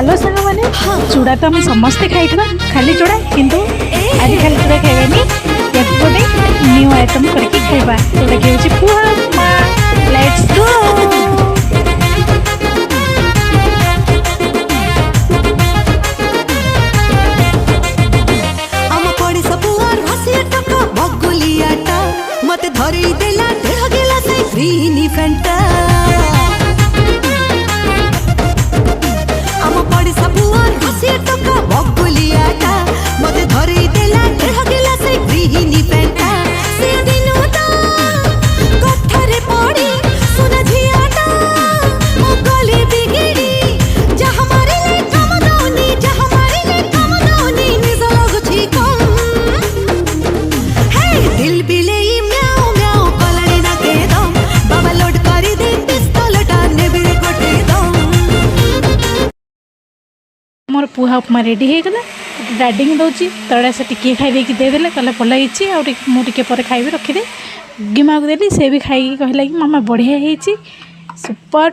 Hello सांग मैंने चूड़ा तो आम समस्ते खाई खाली चूड़ा किंतु आज खाली चूड़ा खाइबानी गोटे न्यू आइटम करके खाइबा जोटा कि हूँ पुआ उपमा। Let's go. मते धरी देला देह गेला से ग्रीनी फंटा आम पड़ी सबुआर हसी टका बगुलियाटा मते धरी देला देह गेला से ग्रीनी फंटा से दिनो ता कठरे पड़ी सुना झियाटा मो गले बिगिड़ी जहां मारे ले काम दौनी जहां मारे ले काम दौनी निज लग छी कम हे दिल बिले मोर पुआ उपमा रेडी हो गला डाइडिंग दौची तड़ा से टिके खाई देकी देदेले कहले भल होगी मुझे पर खाइबे रखीदे गिमा को देली से भी खाई कहला कि मामा बढ़िया होगी सुपर।